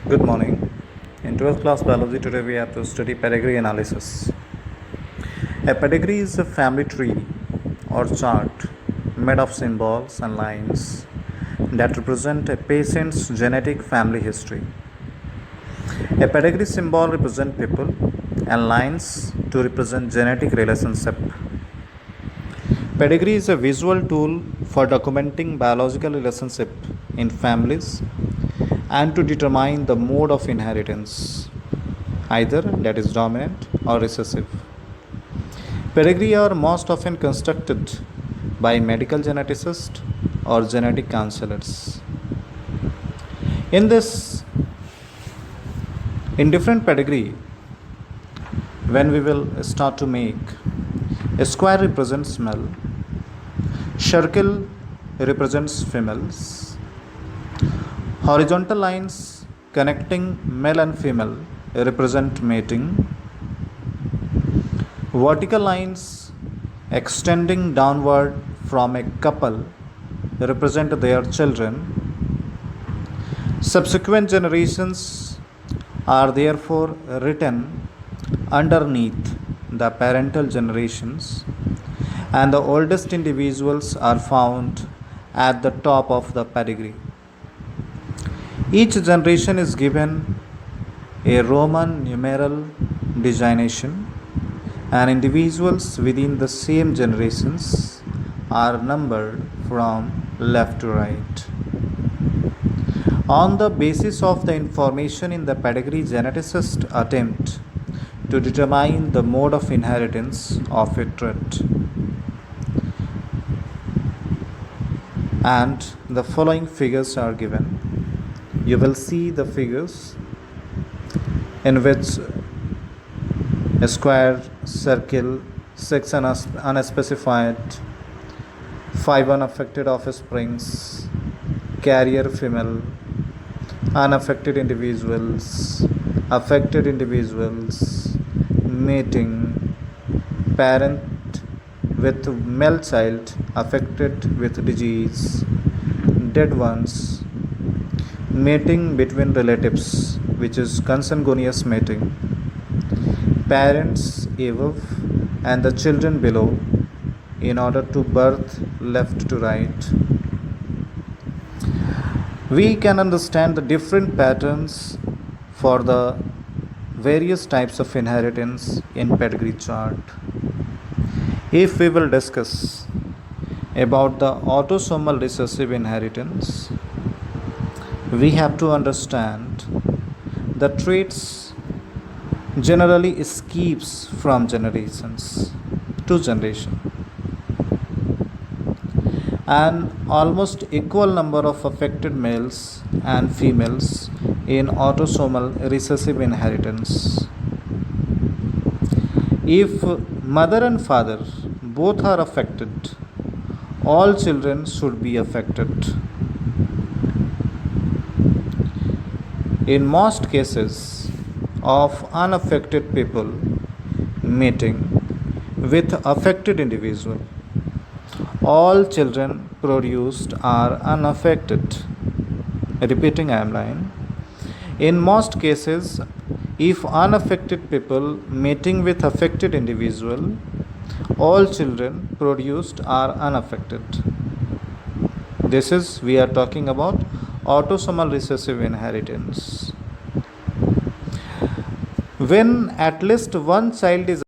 Good morning. In 12th class biology today we have to study pedigree analysis. A pedigree is a family tree or chart made of symbols and lines that represent a patient's genetic family history. A pedigree symbol represents people and lines to represent genetic relationship. Pedigree is a visual tool for documenting biological relationship in families and to determine the mode of inheritance, either that is dominant or recessive. Pedigree are most often constructed by medical geneticists or genetic counselors. In different pedigree, when we will start to make, a square represents male, circle represents females, horizontal lines connecting male and female represent mating, vertical lines extending downward from a couple represent their children. Subsequent generations are therefore written underneath the parental generations, and the oldest individuals are found at the top of the pedigree. Each generation is given a Roman numeral designation, and individuals within the same generations are numbered from left to right. On the basis of the information in the pedigree, geneticists attempt to determine the mode of inheritance of a trait. And the following figures are given. You will see the figures in which a square, circle, 6 unspecified, 5 unaffected offsprings, carrier female, unaffected individuals, affected individuals, mating, parent with male child affected with disease, dead ones, mating between relatives, which is consanguineous mating, parents above and the children below in order to birth left to right. We can understand the different patterns for the various types of inheritance in pedigree chart. If we will discuss about the autosomal recessive inheritance, we have to understand the traits generally escapes from generations to generation. An almost equal number of affected males and females in autosomal recessive inheritance. If mother and father both are affected, all children should be affected. In most cases of unaffected people mating with affected individual, all children produced are unaffected. Repeating, I am lying. In most cases, if unaffected people mating with affected individual, all children produced are unaffected. This is, we are talking about autosomal recessive inheritance. When at least one child is